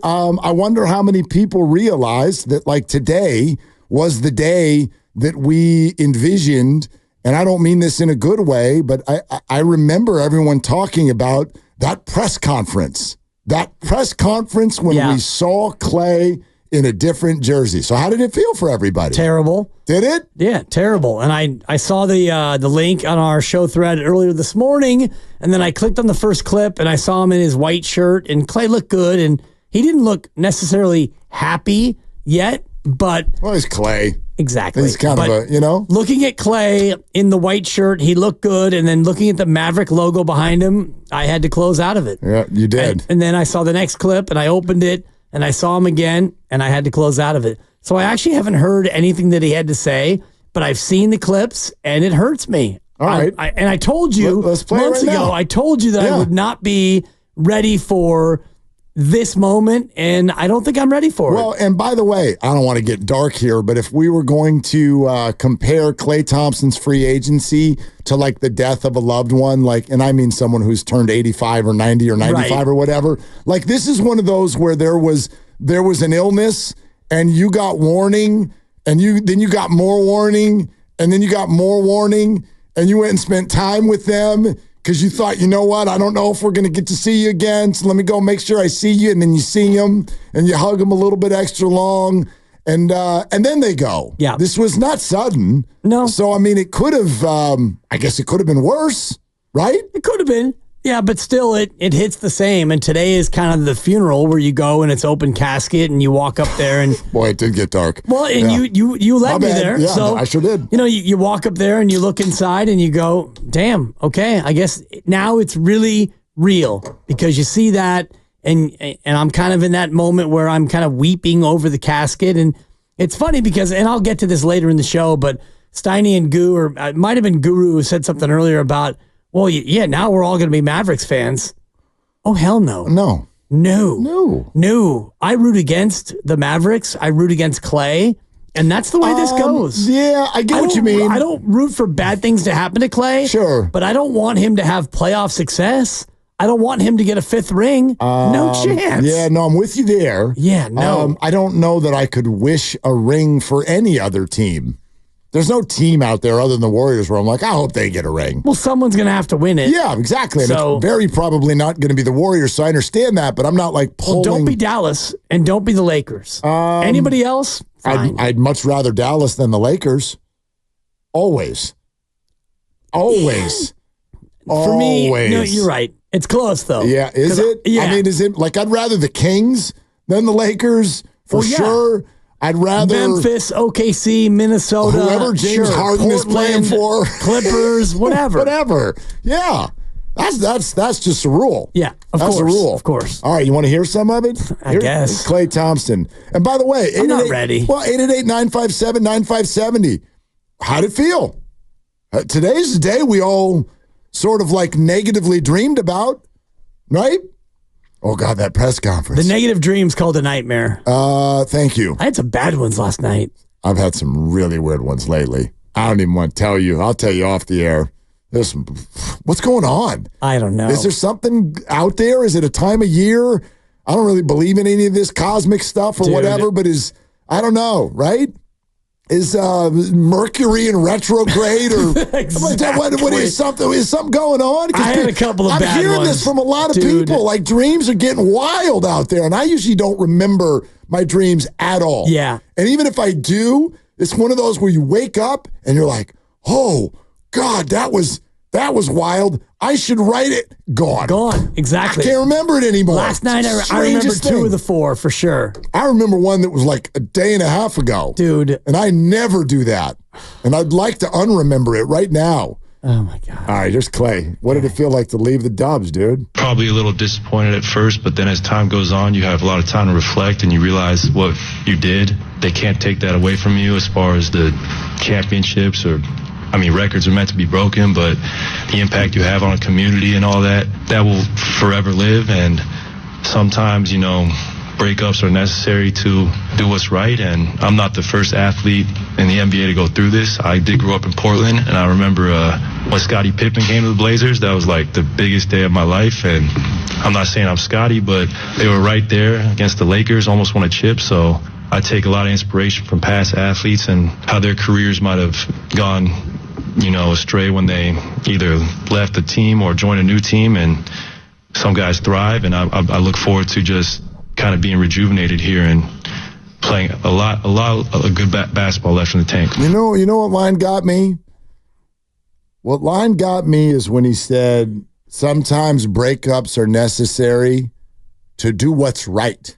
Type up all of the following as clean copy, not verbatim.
I wonder how many people realized that, like, today was the day that we envisioned, and I don't mean this in a good way, but I remember everyone talking about that press conference. That press conference when we saw Klay in a different jersey. So how did it feel for everybody? Terrible. Did it? Yeah, terrible. And I saw the link on our show thread earlier this morning, and then I clicked on the first clip, and I saw him in his white shirt, and Klay looked good, and he didn't look necessarily happy yet, but... Well, he's Klay. Exactly. He's kind of a, Looking at Klay in the white shirt, he looked good, and then looking at the Maverick logo behind him, I had to close out of it. Yeah, you did. And then I saw the next clip, and I opened it, and I saw him again, and I had to close out of it. So I actually haven't heard anything that he had to say, but I've seen the clips, and it hurts me. All right. I told you months ago, I told you that I would not be ready for this moment, and I don't think I'm ready for it. Well, and by the way, I don't want to get dark here, but if we were going to compare Klay Thompson's free agency to, like, the death of a loved one, like, and I mean someone who's turned 85 or 90 or 95 or whatever, like, this is one of those where there was an illness, and you got warning, and then you got more warning, and then you got more warning, and you went and spent time with them because you thought, you know what, I don't know if we're going to get to see you again, so let me go make sure I see you, and then you see them, and you hug them a little bit extra long, and then they go. Yeah. This was not sudden. No. So, I mean, it could have, I guess it could have been worse, right? It could have been. Yeah, but still, it hits the same. And today is kind of the funeral where you go and it's open casket and you walk up there and boy, it did get dark. Well, and you led me there. Yeah, so I sure did. You walk up there and you look inside and you go, damn, okay, I guess now it's really real because you see that and I'm kind of in that moment where I'm kind of weeping over the casket. And it's funny because, and I'll get to this later in the show, but Steiny and Goo, or it might have been Guru who said something earlier about, well, yeah, now we're all going to be Mavericks fans. Oh, hell no. No. I root against the Mavericks. I root against Klay. And that's the way this goes. Yeah, I get what you mean. I don't root for bad things to happen to Klay. Sure. But I don't want him to have playoff success. I don't want him to get a fifth ring. No chance. Yeah, no, I'm with you there. Yeah, no. I don't know that I could wish a ring for any other team. There's no team out there other than the Warriors where I'm like, I hope they get a ring. Well, someone's going to have to win it. Yeah, exactly. And it's very probably not going to be the Warriors, so I understand that, but I'm not like pulling. Well, don't be Dallas and don't be the Lakers. Anybody else? Fine. I'd much rather Dallas than the Lakers. Always. For me, no, you're right. It's close, though. Yeah, is it? Yeah. I mean, is it like I'd rather the Kings than the Lakers for sure? I'd rather Memphis, OKC, Minnesota, whoever James Harden is playing for, Clippers, whatever. Whatever. Yeah. That's just a rule. Yeah, that's a rule. Of course. All right, you want to hear some of it? I guess. Klay Thompson. And by the way, I'm not ready. Well, 888-957-9570. How'd it feel? Today's the day we all sort of like negatively dreamed about, right? Oh, God, that press conference. The negative dream's called a nightmare. Thank you. I had some bad ones last night. I've had some really weird ones lately. I don't even want to tell you. I'll tell you off the air. What's going on? I don't know. Is there something out there? Is it a time of year? I don't really believe in any of this cosmic stuff or whatever, but I don't know, right? Is Mercury in retrograde or exactly. what is something? Is something going on? I had a couple of bad ones. I'm hearing this from a lot of people. Like dreams are getting wild out there, and I usually don't remember my dreams at all. Yeah, and even if I do, it's one of those where you wake up and you're like, "Oh God, that was wild. I should write it." Gone. Exactly. I can't remember it anymore. Last night, I remember 2 of the 4 for sure. I remember one that was like a day and a half ago. Dude. And I never do that. And I'd like to unremember it right now. Oh, my God. All right, here's Klay. What did it feel like to leave the Dubs, dude? Probably a little disappointed at first, but then as time goes on, you have a lot of time to reflect and you realize what you did. They can't take that away from you as far as the championships records are meant to be broken, but the impact you have on a community and all that will forever live. And sometimes, breakups are necessary to do what's right. And I'm not the first athlete in the NBA to go through this. I did grow up in Portland, and I remember when Scottie Pippen came to the Blazers, that was like the biggest day of my life. And I'm not saying I'm Scottie, but they were right there against the Lakers, almost won a chip. So I take a lot of inspiration from past athletes and how their careers might have gone, astray when they either left the team or joined a new team. And some guys thrive, and I look forward to just kind of being rejuvenated here and playing a lot of good basketball left in the tank. You know what line got me? What line got me is when he said, sometimes breakups are necessary to do what's right.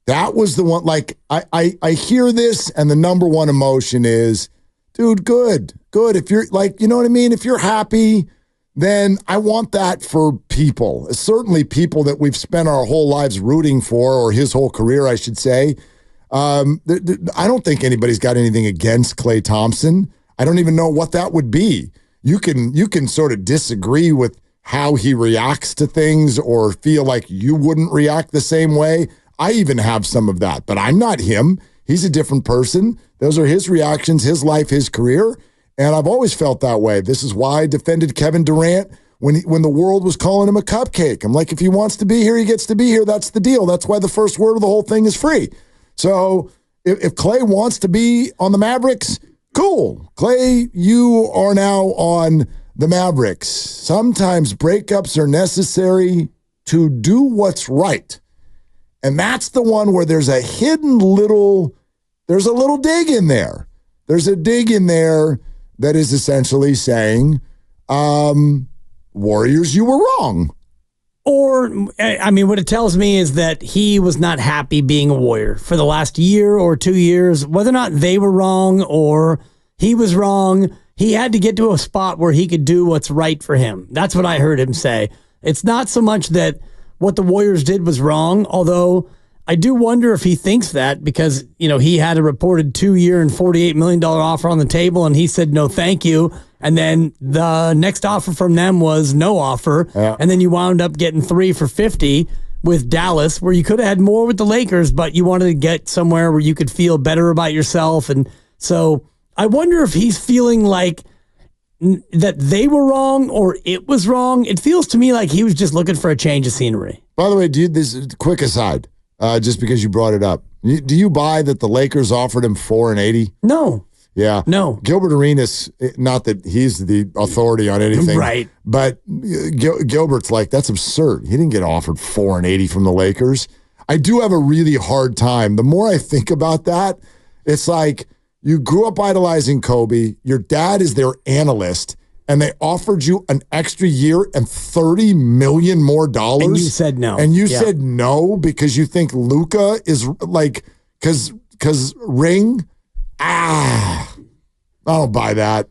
That was the one, like, I hear this, and the number one emotion is, dude, good. If you're, like, you know what I mean? If you're happy, then I want that for people. Certainly people that we've spent our whole lives rooting for, or his whole career, I should say. I don't think anybody's got anything against Klay Thompson. I don't even know what that would be. You can sort of disagree with how he reacts to things or feel like you wouldn't react the same way. I even have some of that, but I'm not him. He's a different person. Those are his reactions, his life, his career. And I've always felt that way. This is why I defended Kevin Durant when the world was calling him a cupcake. I'm like, if he wants to be here, he gets to be here. That's the deal. That's why the first word of the whole thing is free. So if Klay wants to be on the Mavericks, cool. Klay, you are now on the Mavericks. Sometimes breakups are necessary to do what's right. And that's the one where there's a little dig in there. There's a dig in there that is essentially saying, Warriors, you were wrong. Or, I mean, what it tells me is that he was not happy being a Warrior for the last year or 2 years. Whether or not they were wrong or he was wrong, he had to get to a spot where he could do what's right for him. That's what I heard him say. It's not so much that what the Warriors did was wrong, although I do wonder if he thinks that because, he had a reported 2-year and $48 million offer on the table and he said, no, thank you. And then the next offer from them was no offer. Yeah. And then you wound up getting 3 for $50 with Dallas, where you could have had more with the Lakers, but you wanted to get somewhere where you could feel better about yourself. And so I wonder if he's feeling like that they were wrong or it was wrong. It feels to me like he was just looking for a change of scenery. By the way, dude, this is a quick aside, just because you brought it up. Do you buy that the Lakers offered him $4 and $80? No. Yeah. No. Gilbert Arenas, not that he's the authority on anything. Right. But Gilbert's like, that's absurd. He didn't get offered $4 and $80 from the Lakers. I do have a really hard time. The more I think about that, it's like you grew up idolizing Kobe. Your dad is their analyst, and they offered you an extra year and $30 million more dollars. And you said no. And you said no because you think Luka is like, because ring. I don't buy that.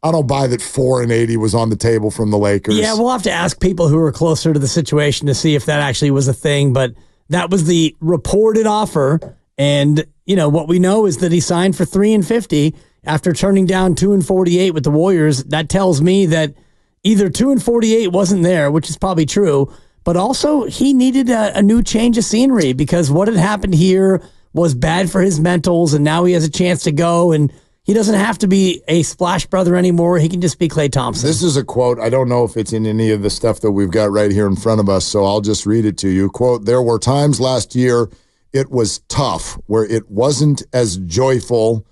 I don't buy that 4 and $80 was on the table from the Lakers. Yeah, we'll have to ask people who are closer to the situation to see if that actually was a thing. But that was the reported offer. And, what we know is that he signed for 3 and $50 after turning down 2 and 48 with the Warriors. That tells me that either 2 and 48 wasn't there, which is probably true, but also he needed a new change of scenery because what had happened here was bad for his mentals, and now he has a chance to go, and he doesn't have to be a Splash Brother anymore. He can just be Klay Thompson. This is a quote. I don't know if it's in any of the stuff that we've got right here in front of us, so I'll just read it to you. Quote, there were times last year it was tough, where it wasn't as joyful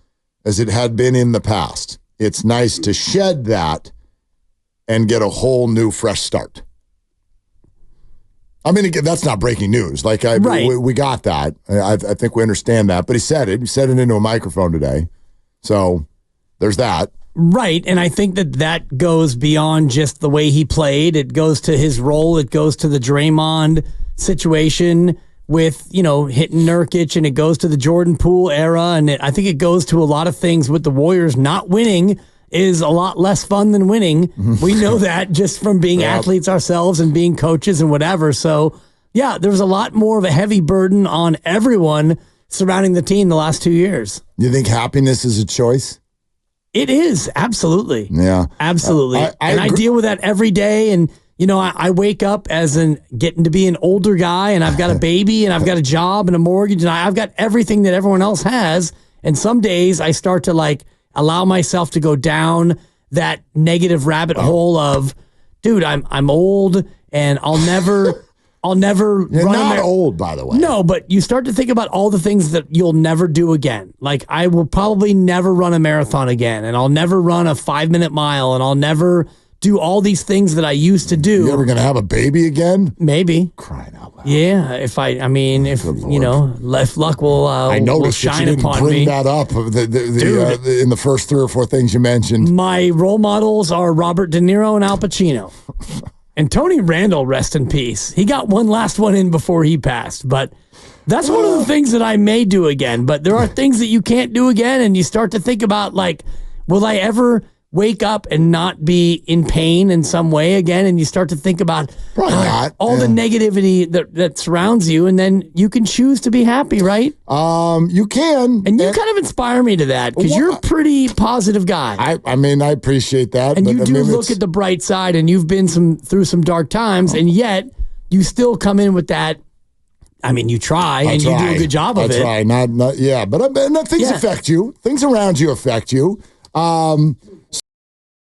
as it had been in the past. It's nice to shed that and get a whole new fresh start. I mean, again, that's not breaking news. Like, we got that. I think we understand that. But he said it. He said it into a microphone today. So there's that. Right. And I think that goes beyond just the way he played. It goes to his role. It goes to the Draymond situation with, hitting Nurkic. And it goes to the Jordan Poole era. And I think it goes to a lot of things with the Warriors. Not winning is a lot less fun than winning. We know that just from being athletes ourselves and being coaches and whatever. So, yeah, there was a lot more of a heavy burden on everyone surrounding the team the last 2 years. You think happiness is a choice? It is, absolutely. Yeah. Absolutely. I deal with that every day. And, I wake up as getting to be an older guy, and I've got a baby, and I've got a job and a mortgage, and I've got everything that everyone else has. And some days I start to like allow myself to go down that negative rabbit hole of, dude, I'm old, and I'll never You're run not old, by the way. No, but you start to think about all the things that you'll never do again. Like, I will probably never run a marathon again, and I'll never run a 5-minute mile, and I'll never do all these things that I used to do. You ever going to have a baby again? Maybe. Crying out loud. Yeah, if luck will I noticed shine that you didn't upon bring me. that up in the first 3 or 4 things you mentioned. My role models are Robert De Niro and Al Pacino. And Tony Randall, rest in peace. He got one last one in before he passed, but that's one of the things that I may do again. But there are things that you can't do again, and you start to think about, like, will I ever wake up and not be in pain in some way again? And you start to think about all the negativity that surrounds you, and then you can choose to be happy, right? You can. And you kind of inspire me to that, because you're a pretty positive guy. I appreciate that. And you do look at the bright side, and you've been through some dark times, and yet you still come in with that. I mean, you try, and you do a good job of it. I try. But things affect you. Things around you affect you.